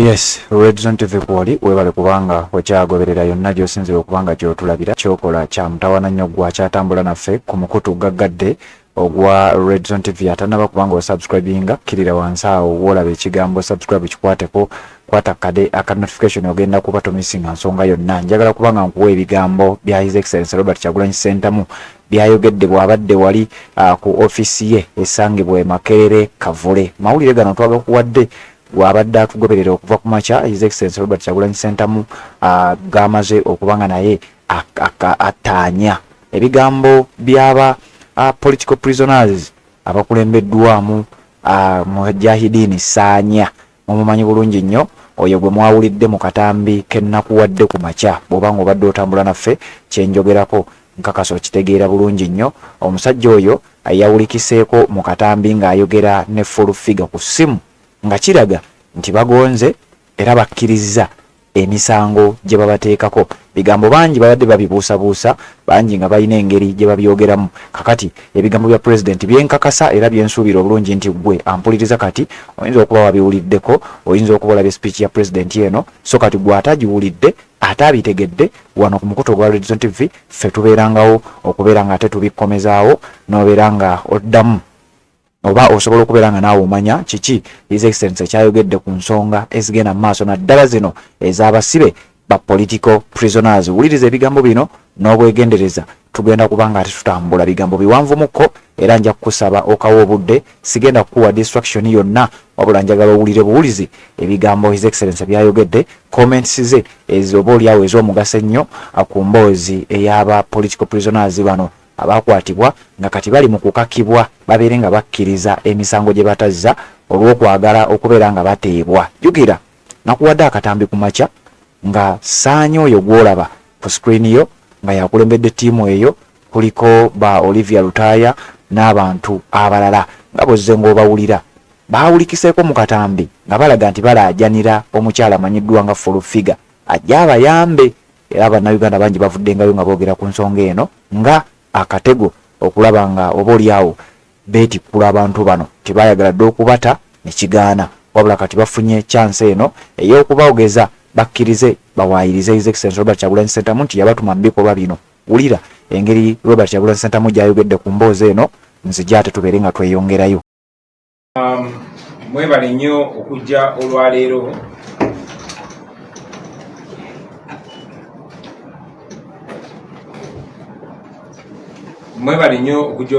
Yes, Red Zone TV kwoli webale kubanga okyagoberera yonna gy'osinzira okubanga gy'otulabira kyokola kya mutawana nnyo gwa kyatambula naffe ku mukutu gaggadde ogwa Red Zone TV atanaba kubanga osubscribinga kirira wansi awo woolaba ekigambo subscribe kikwateko kwata kade aka notification ogenda kuba tomisinga nsonga yonna. Njagala kubanga nkuwa ebigambo bya His Excellency Robert Kyagulanyi Ssentamu byayogedde bw'abadde wali ku ofisi ye esangibwa e Makerere Kavule. Mawulire gano twagakuwadde wabadde atugoberera okuva ku makya His Excellency Robert Kyagulanyi Ssentamu gamaze okubanga naye ataanya ebigambo byaba political prisoners abakulembeddwamu Mujahideen Sanya. Mumumanyi bulungi nnyo oyo gwe mwawulidde mu katambi kennakuwadde ku makya bw'obanga obadde otambula naffe kyenjogerako nkakasa okitegeera bulungi nnyo. Omusajja oyo yawulikiseeko mu katambi ng'ayogera ne full figure ku ssimu nga kiraga nti bagonze era bakkiriza emisango gye babateekako. Bigambo bangi babadde babibuusabuusa bangi nga balina engeri gye babyogeramu. Kakati ebigambo bya president byenkakasa era byensuubira obulungi nti gwe ampuliriza kati oyinza okuba wabiwuliddeko, oyinza okuba olabye speech ya president eno, so kati gwe atagiwulidde ate abitegedde wano ku mukutu ogwa Red Zone TV ffe tubeerangawo okubeera nga ate tubikomezaawo n'obeera nga oddamu oba osobola okubeera nga naawe omanya kiki His Excellency kyayogedde ku nsonga ezigenda mu maaso naddala zino ez'abasibe ba political prisoners. Wuliriza ebigambo bino n'obwegendereza tugenda kubanga ate tutambula bigambo biwanvumukko era nja kukusaba okawa obudde sigenda kukuwa distraction yonna wabula njagala owulire buwulizi ebigambo His Excellency byayogedde. Comments ze ezoba oliawo ez'omugaso ennyo ku mboozi ey'aba political prisoners bano abakwatibwa nga kati bali mu kukakibwa babeere nga bakkiriza emisango gye batazza olw'okwagala okubeera nga bateebwa. Jukira nakuwadde akatambi ku makya nga Sanya oyo gwolaba ku screen yo nga yakulembedde ttiimu eyo kuliko ba Olivia Lutaya n'abantu abalala nga bozze ng'obawulira baawulikiseeko mu katambi nga balaga nti balaajanira omukyala amanyiddwa nga full figure ajja abayambe. Era bannayuganda bangi bavuddengayo nga boogera ku nsonga eno nga akatego okulaba nga oba oliawo beetikkula abantu bano tebayagala dde okubata ne kigaana wabula kati bafunye chance eno ey'okubawogeza bakkirize bawaayirize His Excellency Robert Kyagulanyi Ssentamu nti yabatuma mu bikolwa bino. Wulira engeri Robert Kyagulanyi Ssentamu gy'ayogedde ku mboozi eno nzija ate tubeere nga tweyongerayo. Mwebale nnyo okujja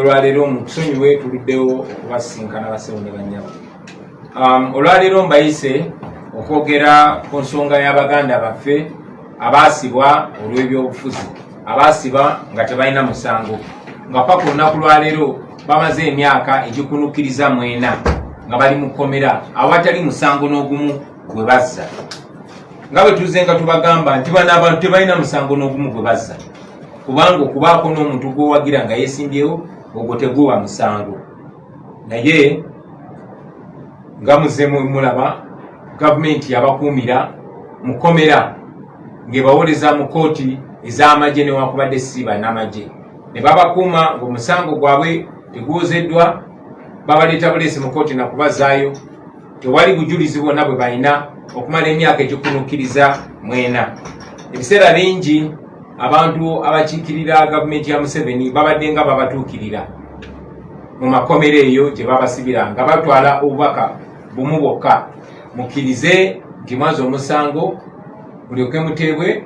olwaleero mu tusonyiwe tuluddewo okubasinkana basewo ne bannyabo. Olwaleero mbayise okwogera ku nsonga y'Abaganda baffe abaasibwa olw'ebyobufuzi, abaasiba nga tebalina musango, nga paka olunaku lwaleero bamaze emyaka egikunukiriza 4 nga bali mu kkomera awatali musango n'ogumu gwe bazza. Nga bwe tuzze nga tubagamba nti bano abantu tebalina musango n'ogumu gwe bazza, kubanga okubaako n'omuntu gw'owagira nga yeesimbyewo ogwo teguba musango. Naye nga muzzemu mulaba gavumenti yabakuumira mu kkomera ng'ebawoleza mu kooti ez'amagye newakubadde si bannamagye, ne babakuuma ng'omusango gwabwe teguwozeddwa, babaleeta buleesi mu kooti nakubazaayo, tewali bujulizi bwonna bwe balina okumala emyaka egikunukkiriza 4. Ebiseera bingi abantu abakiikirira gavumenti ya Museveni babadde nga babatuukirira mu makomero eyo gye babasibira nga batwala obubaka bumu bwokka, mukkirize nti mwaza omusango mulyoke muteebwe,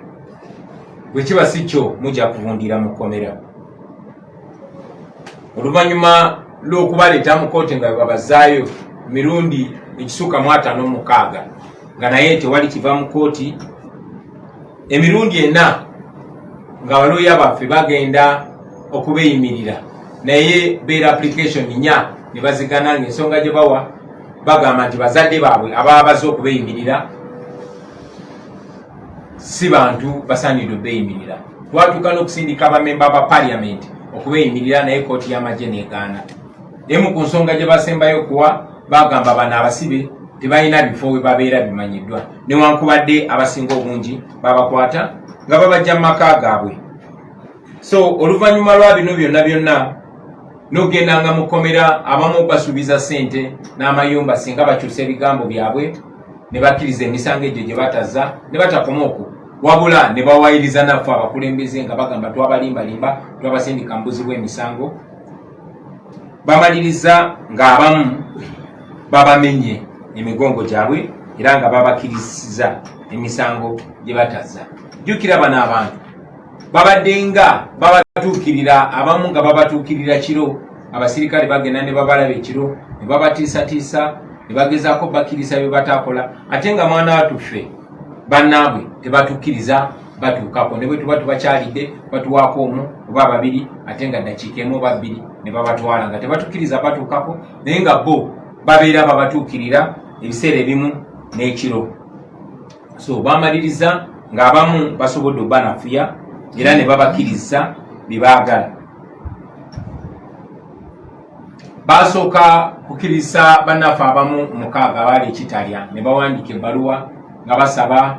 bwe kiba si kyo mujja kuvundira mu kkomera. Oluvannyuma lw'okubaleeta mu kooti nga babazaayo mirundi ekisuka 56 nga naye tewali kiva mu kooti, emirundi 4 nga balooya baffe bagenda okubeeyimirira naye beera application 4 ne bazigana ng'ensonga gye bawa bagamba nti bazadde baabwe ababa baze okubeeyimirira si bantu basaanidde obeeyimirira. Twatuuka n'okusindika abamemba ba parliament okubeeyimirira naye kooti y'amagye n'egaana. Emu ku nsonga gye basembayo okuwa bagamba bano abasibe tebalina bifo we babeera bimanyiddwa, newankubadde abasinga obungi babakwata nga babajja mu maka gaabwe. So oluvannyuma lwa bino byonna n'ogendanga mu kkomera abamu basuubiza ssente n'amayumba singa bakyusa ebigambo byabwe ne bakkiriza emisango egyo gye batazza ne batakoma okwo wabula ne bawayiriza naffe abakulembeze nga bagamba twabalimbalimba twabasindika mbuzi bw'emisango bamaliriza ng'abamu babamenye emigongo gyabwe era nga babakkirisiza emisango gye batazza. Jjukira bano abantu babadde nga babatuukirira, abamu nga babatuukirira kiro, abasirikale bagenda ne babalaba ekiro ne babatiisatiisa ne bagezaako bakkiriza bye bataakola, ate nga mwana watuffe bannaabwe tebatukkiriza batuukako, ne bwe tuba tubakyalidde batuwaako omu oba babiri ate nga ddakiika emu oba bbiri ne babatwala nga tebatukkiriza batuukako, naye nga bo babeera babatuukirira ebiseera ebimu n'ekiro. So bamaliriza ng'abamu basobodde obbanafuya era ne babakkiriza bye baagala. Basooka kukkiriza bannaffe abamu 6 abaali ekitalya ne bawandiika ebbaluwa nga basaba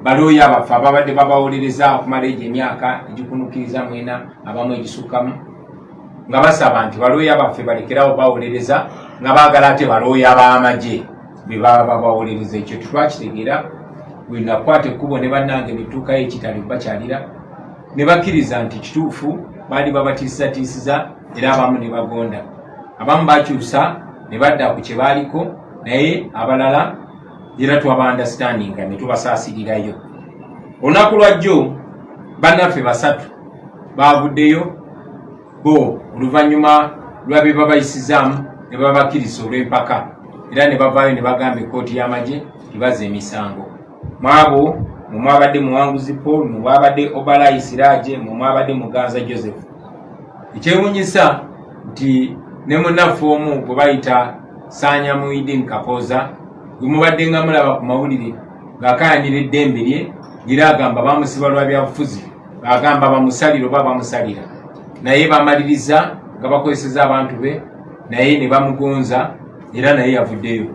balooya baffe ababadde babawolereza okumala egyo emyaka egikunukkiriza mwena abamu egisukkamu, nga basaba nti balooya baffe balekerawo bawolereza nga baagala ate balooya b'amagye be baba babawolereza. Ekyo tetwakitegeera bwe nakwata ekkubo ne bannange ne tutuukayo ekitali bakyalira ne bakkiriza nti kituufu baali babatiisatiisiza era abamu ne bagonda. Abamu bakyusa ne badda ku kye baaliko, naye abalala era twaba-understandinga ne tubasaasirirayo. Olunaku lwajjo bannaffe 3 baavuddeyo bo oluvannyuma lwa bye babayisizaamu ne babakkiriza olw'empaka era ne bavaayo ne bagamba ekkooti y'amagye ibaza emisango. Mwabo mwe mwabadde Muwanguzi Paul, mwe mwabadde Obalayi Siraje, mwe mwabadde Muganza Joseph. Ekyewuunyisa nti ne munnaffe omu gwe bayita Sanya Muhyiddin Kapooza gwe mubadde nga mulaba ku mawulire ng'akayanira eddembe lye era agamba bamusiba lwa byabufuzi, agamba bamusalira oba bamusalira, naye bamaliriza nga bakozeseza abantu be naye ne bamugonza era naye yavuddeyo.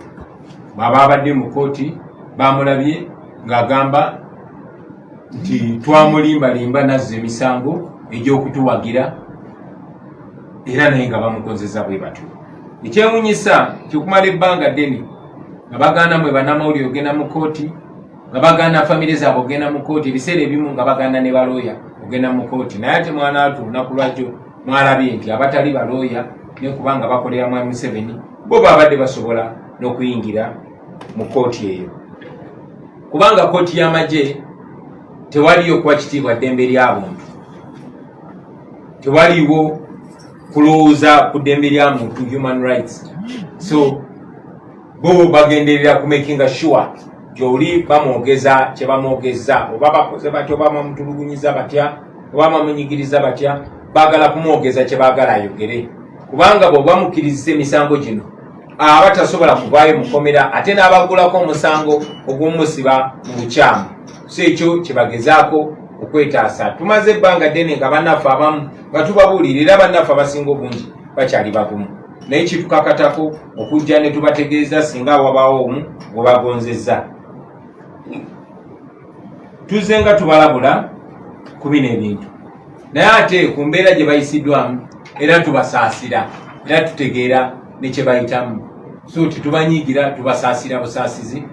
Baba abadde mu kooti bamulabye ng'agamba nti twamulimbalimba nazza emisango egy'okutuwagira era naye nga bamugonzeza bwe batyo. Ekyewuunyisa kyokumala ebbanga ddene nga bagaana mwe bannamawulire ogenda mu kooti, nga bagaana famire zaabwe ogenda mu kooti, ebiseera ebimu nga bagaana ne balooya ogenda mu kooti. Naye ate mwana watu olunaku lwajjo mwalabye nti abatali balooya ne kubanga bakolera mwami Museveni bo babadde basobola n'okuyingira mu kooti eyo, kubanga kooti y'amagye tewaliyo kuwa kitiibwa ddembe lya muntu, tewaliwo kulowooza ku ddembe lya muntu, human rights. So bo bagenderera ku making sure gy'oli bamwogeza kye bamwogeza, oba bakoze batya oba bamutulugunyiza batya oba bamunyigiriza batya, baagala kumwogeza kye baagala ayogere, kubanga bwe bamukkiriza emisango gino abatasobola kuvaayo mukomera ate n'abagulako omusango ogw'omusiba mu bukyamu. So ekyo kye bagezaako okwetaasa. Tumaze ebbanga ddene nga bannaffe abamu nga tubabuulira era bannaffe abasinga obungi bakyali bagumu, naye kitukakatako okujja ne tubategeeza singa wabaawo omu gwe bagonzezza. Tuzze nga tubalabula ku bino ebintu, naye ate ku mbeera gye bayisiddwamu era tubasaasira era tutegeera ne kye bayitamu. So tetubanyiigira, tubasaasira busaasizi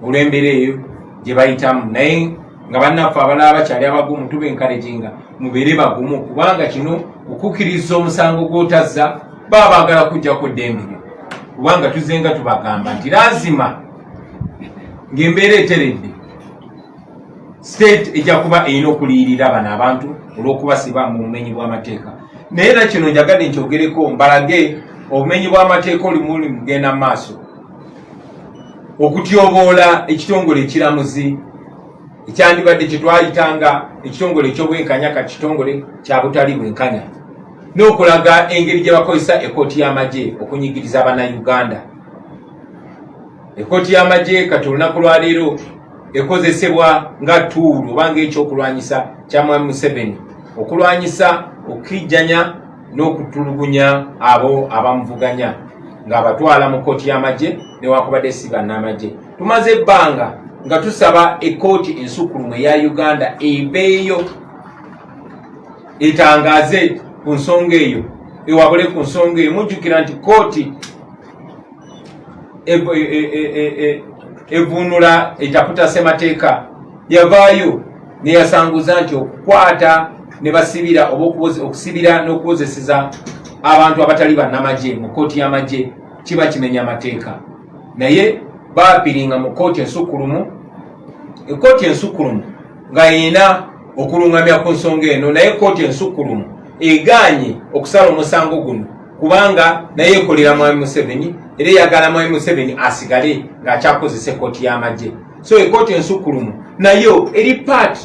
olw'embeera eyo gye bayitamu, naye nga bannaffe abalala bakyali abagumu tubenkalejinga mubeere bagumu, kubanga kino okukkiriza omusango gw'otazza baba baagala kujjako ddembe lyo, kubanga tuzze nga tubagamba nti lazima ng'embeera eteredde state ejja kuba erina okuliyirira bano abantu olw'okubasiba mu bumenyi bw'amateeka. Naye era kino njagadde nkyogereko mbalage obumenyi bw'amateeka oli mugenda mu maaso okutyoboola ekitongole ekiramuzi ekyandibadde kye twayitanga ekitongole eky'obwenkanya kati kitongole kya butali bwenkanya, n'okulaga engeri gye bakozesa ekkooti y'amagye okunyigiriza Abannayuganda. Ekkooti y'amagye kati olunaku lwaleero ekozesebwa nga tuulu oba ng'ekyokulwanyisa kya mwami Museveni okulwanyisa okukijjanya n'okutulugunya abo abamuvuganya ng'abatwala mu kkooti y'amagye newakubadde si bannamagye. Tumaze ebbanga nga tusaba ekkooti ensukulumu eya Uganda ebeeyo etangaaze ku nsonga eyo, ewabule ku nsonga eyo. Mujjukira nti kkooti evunula etaputa semateeka yavaayo neyasanguza nti okukwata ne basibira oba okusibira n'okukozeseza abantu abatali bannamagye mu kkooti y'amagye kiba kimenya amateeka. Naye baapiringa mu kkooti ensukkulumu, ekkooti ensukkulumu nga yina okulungamya ku nsonga eno, naye kkooti ensukkulumu egaanye okusala omusango guno kubanga naye ekolera Mwami Museveni era eyagala Mwami Museveni asigale ng'akyakozesa ekkooti y'amagye. So ekkooti ensukkulumu nayo eri part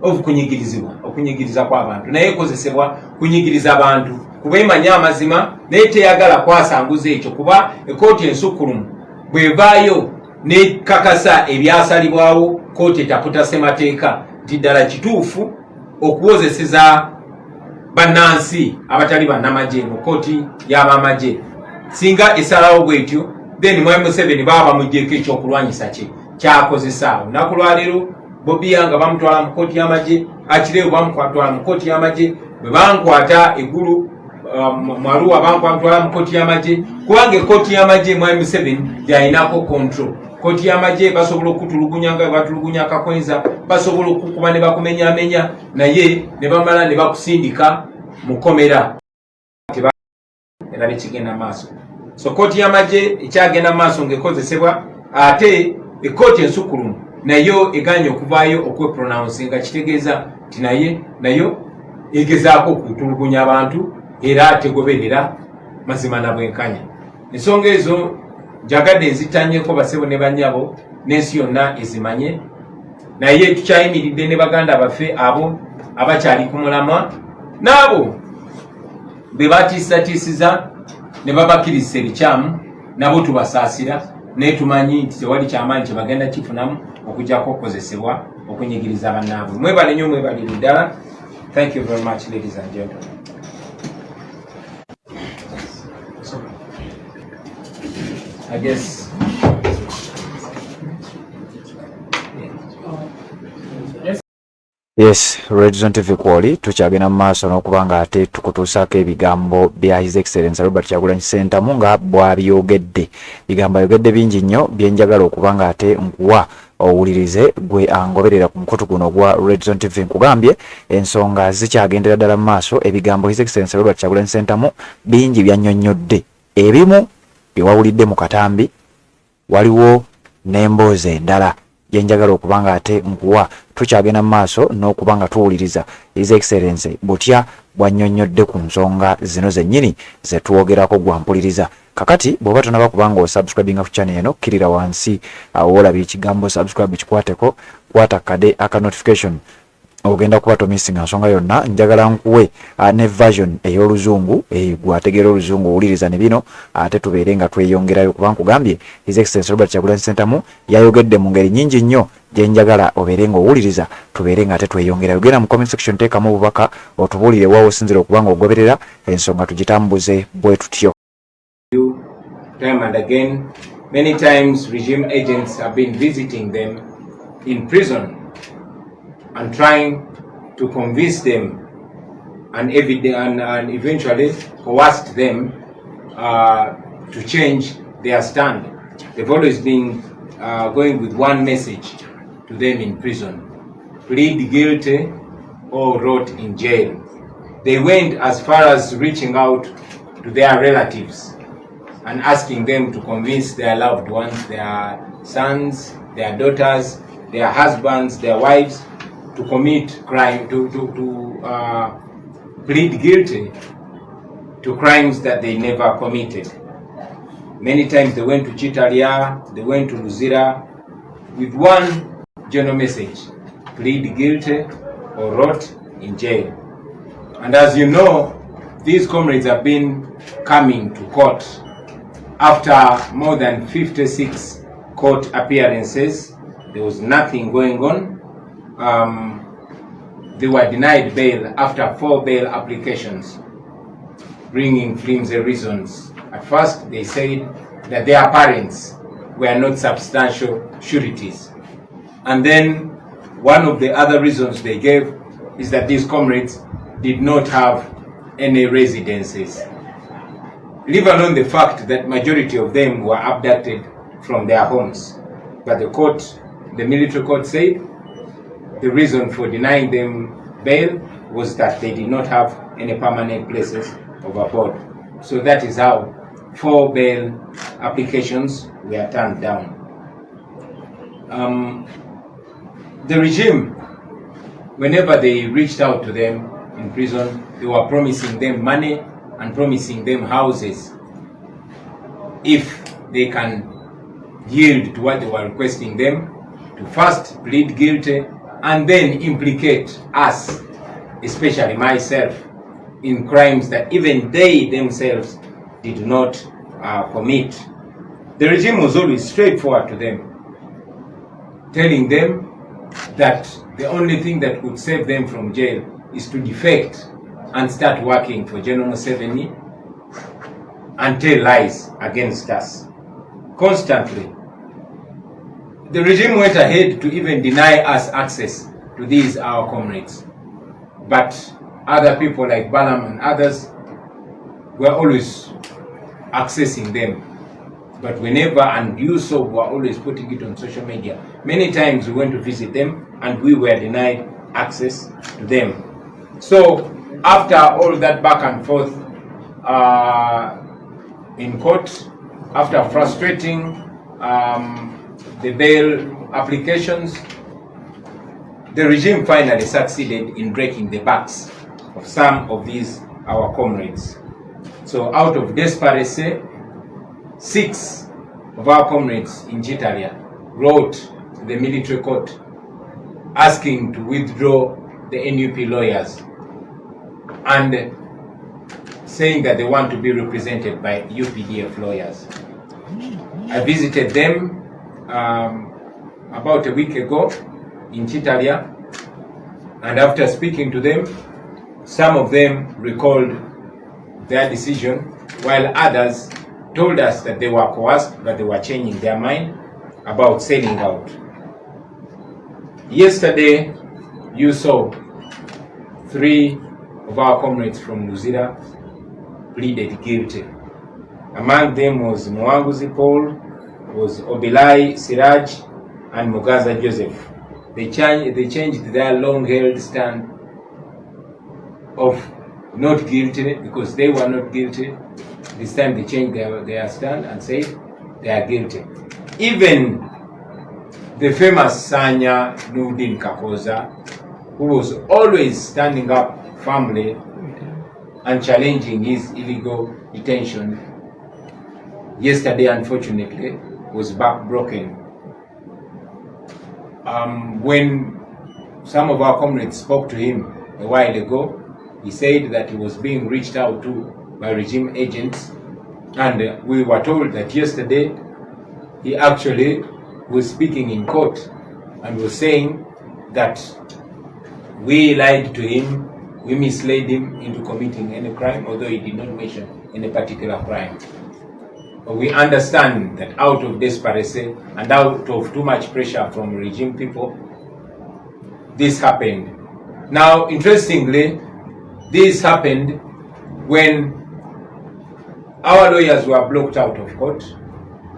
of okunyigiriza kw'abantu, naye ekozesebwa kunyigiriza abantu kuba emanya amazima naye teyagala kwasanguza ekyo, kuba ekkooti ensukkulumu bwevaayo nekakasa ebyasalibwawo kkooti etaputa ssemateeka nti ddala kituufu okuwozeseza bannansi abatali bannamagye mu kkooti y'abamagye. Singa esalawo bwetyo then Mwami Museveni baba bamuggyeko ekyokulwanyisa kye kyakozesa. Olunaku lwaleero Bobi Wine bamutwala mu kkooti y'amagye, Akireevu bamutwala mu kkooti y'amagye, bwe bankwata eggulu Mwaluwa bamutwala mu kkooti y'amagye, kubanga ekkooti y'amagye Mwami Museveni gy'alinako control. Kkooti y'amagye basobola okutulugunya nga batulugunya akakwenza, basobola okukuba ne bakumenyaamenya, naye ne bamala ne bakusindika mu kkomera era nekigenda maaso. So kkooti y'amagye ekyagenda maaso ng'ekozesebwa, ate ekkooti ensukkulumu nayo eganye okuvaayo okwepronounce nga kitegeeza nti nayo egezaako okutulugunya abantu era tegoberera mazima na bwenkanya. Ensonga ezo njagadde nzitanyeko basebo ne bannyabo n'ensi yonna ezimanye, naye tukyayimiridde ne baganda baffe abo abakyali ku mulamwa n'abo be batiisatiisiza ne babakkiriza ebikyamu, nabo tubasaasira naye tumanyi nti tewali kyamaanyi kye bagenda kifunamu okujjako okukozesebwa okunyigiriza bannaabwe. Mwebale nnyo, mwebalire ddala. Thank you very much, ladies and gentlemen. I guess Yes, Red Zone TV kwoli tukyagenda mu maaso n'okubanga ate tukutuusaako ebigambo bya His Excellency Robert Kyagulanyi Ssentamu nga bw'abyogedde. Bigambo ayogedde bingi nnyo byenjagala okubanga ate nkuwa owulirize gwe angoberera ku mukutu guno gwa Red Zone TV. Nkugambye ensonga zikyagendera ddala mu maaso, ebigambo His Excellency Robert Kyagulanyi Ssentamu bingi byannyonnyodde. Ebimu bye wawulidde mu katambi, waliwo n'emboozi endala gyenjagala okubanga ate nkuwa tukyagenda mu maaso n'okubanga tuwuliriza His Excellency butya bwannyonnyodde ku nsonga zino zennyini ze tuwogerako gwampuliriza. Kakati bw'oba tonaba kubanga osubscribinga ku channel eno, kirira wansi awo olabye ekigambo subscribe kikwateko, kwata kade aka notification ogenda kuba tomisinga nsonga yonna. Njagala nkuwe ne version ey'oluzungu gwategeera oluzungu owuliriza ne bino ate tubeere nga tweyongerayo kuba nkugambye His Excellency Robert Kyagulanyi Ssentamu yayogedde mu ngeri nnyingi nnyo gyenjagala obeere nga owuliriza tubeere nga ate tweyongerayo. Genda mu comment section teekamu obubaka otubuulire waawo osinzira okuba nga ogoberera ensonga tugitambuze bwe tutyo. Time and again, many times regime agents have been visiting them in prison and trying to convince them and eventually coerced them to change their stand. They've always been going with one message to them in prison: plead guilty or rot in jail. They went as far as reaching out to their relatives and asking them to convince their loved ones, their sons, their daughters, their husbands, their wives, to commit crime, to plead guilty to crimes that they never committed. Many times they went to Chitalia, they went to Luzira with one general message: plead guilty or rot in jail. And as you know, these comrades have been coming to court after more than 56 court appearances. There was nothing going on. They were denied bail after 4 bail applications, bringing flimsy reasons. At first, they said that their parents were not substantial sureties. And then one of the other reasons they gave is that these comrades did not have any residences, leave alone the fact that majority of them were abducted from their homes. But the military court said the reason for denying them bail was that they did not have any permanent places of abode. So that is how 4 bail applications were turned down. The regime, whenever they reached out to them in prison, they were promising them money and promising them houses if they can yield to what they were requesting them, to first plead guilty and then implicate us, especially myself, in crimes that even they themselves did not commit. The regime was always straightforward to them, telling them that the only thing that could save them from jail is to defect and start working for General Museveni and tell lies against us constantly. The regime went ahead to even deny us access to these our comrades. But other people like Balaam and others were always accessing them. But whenever, and you saw, were always putting it on social media. Many times we went to visit them and we were denied access to them. So after all that back and forth in court, after frustrating the bail applications, the regime finally succeeded in breaking the backs of some of these our comrades. So out of desperation, 6 of our comrades in Chitalia wrote to the military court asking to withdraw the NUP lawyers and saying that they want to be represented by UPDF lawyers. I visited them about a week ago in Chitalia, and after speaking to them, some of them recalled their decision, while others told us that they were coerced, but they were changing their mind about selling out. Yesterday, you saw 3 of our comrades from Luzira pleaded guilty. Among them was Mwanguzi Paul, was Obilai Siraj, and Mugaza Joseph. They changed their long-held stand of not guilty because they were not guilty. This time they changed their stand and said they are guilty. Even the famous Sanya Nudin Kakoza, who was always standing up firmly and challenging his illegal detention, yesterday unfortunately was backbroken. When some of our comrades spoke to him a while ago, he said that he was being reached out to by regime agents, and we were told that yesterday he actually was speaking in court and was saying that we lied to him, we misled him into committing any crime, although he did not mention any particular crime. But we understand that out of desperation and out of too much pressure from regime people, this happened. Now, interestingly, this happened when our lawyers were blocked out of court,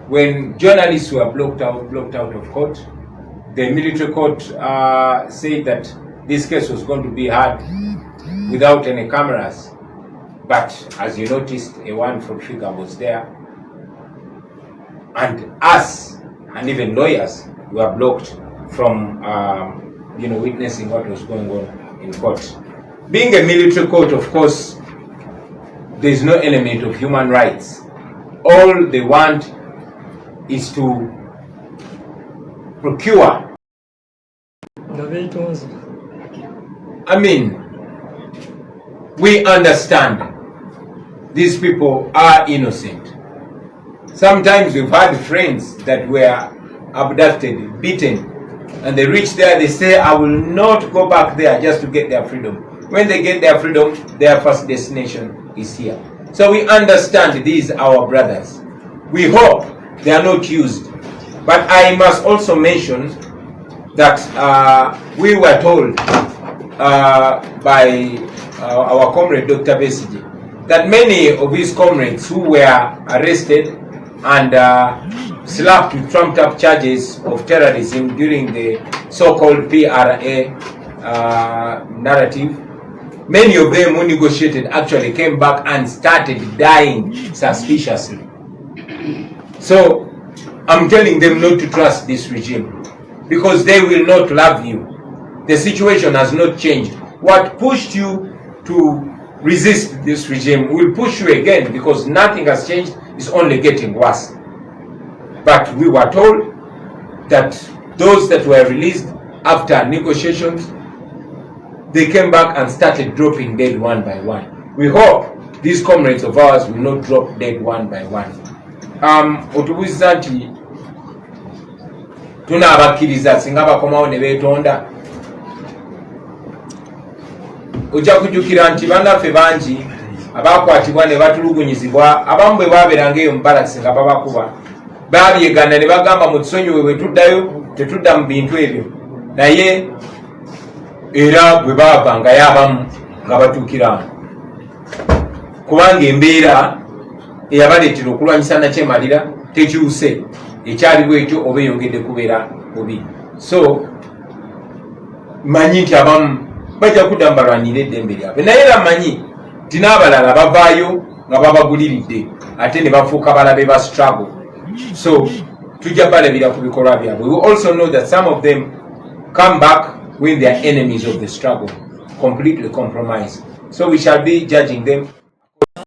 when journalists were blocked out of court. The military court said that this case was going to be heard without any cameras. But as you noticed, a one-full figure was there. And us, and even lawyers, were blocked from witnessing what was going on in court. Being a military court, of course, there is no element of human rights. All they want is to procure. I mean, we understand these people are innocent. Sometimes we've had friends that were abducted, beaten, and they reach there, they say, I will not go back there just to get their freedom. When they get their freedom, their first destination is here. So we understand these are our brothers. We hope they are not used. But I must also mention that we were told by our comrade Dr. Besigye that many of his comrades who were arrested and slapped with trumped up charges of terrorism during the so-called PRA narrative. Many of them who negotiated actually came back and started dying suspiciously. So I'm telling them not to trust this regime because they will not love you. The situation has not changed. What pushed you to resist this regime will push you again because nothing has changed. It's only getting worse. But we were told that those that were released after negotiations, they came back and started dropping dead one by one. We hope these comrades of ours will not drop dead one by one. Otubuuza nti tunaabakiriza singa bakomawo ne beetonda. Ojja kujjukira nti bannaffe bangi abaakwatibwa ne batulugunyizibwa abamu bwe baabeeranga eyo mu barracks nga babakuba baabyegana ne bagamba mu tusonyiwe bwe tuddayo tetudda mu bintu ebyo, naye era bwe baavangayo abamu nga batuukira kubanga embeera eyabaleetera okulwanyisa nakyemalira tekyuse, ekyaliwo ekyo oba eyongedde kubeera bubi. So manyi nti abamu bajja kudda mbalwanire eddembe lyabwe, naye era manyi nti n'abalala bavaayo nga babaguliridde ate ne bafuuka balabe ba struggle. So tujja balabira ku bikolwa byabwe. We also know that some of them come back when they are enemies of the struggle, completely compromised. So we shall be judging them.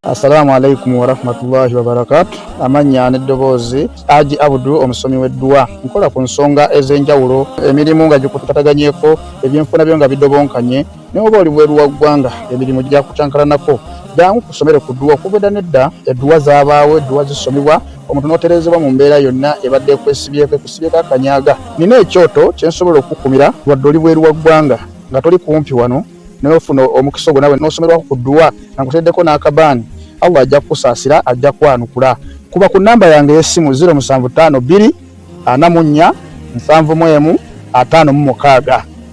Assalamu alaikum wa rahmatullahi wa barakatuh. Amanya n'eddoboozi Haji Abdu omusomi w'edduwa. Nkola ku nsonga ez'enjawulo, emirimu nga gikutataganyeko, ebyenfuna byo nga bidobonkanye, ne oba oli bweru wa ggwanga emirimu gya kucankalanako. Jangu kusomere ku dduwa kubeda nedda edduwa zaabaawo, edduwa zisomebwa omuntu n'oterezebwa mu mbeera yonna ebadde ekwesibyeko ekusibyeko akanyaaga. Nina ekyoto kye nsobola okukumira wadde oli bweru wa ggwanga nga toli kumpi wano n'ofuna omukisa ogwo nawe n'osomerwako ku dduwa nga nkuteddeko n'akabaani. Allah ajja kukusaasira, ajja kwanukula. Kuba ku namba yange y'essimu 0752 44 71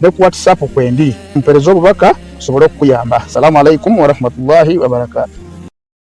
ne ku WhatsApp kwendi mpereza obubaka sobole okuyamba. Assalamu alaikum wa rahmatullahi wa barakatuh.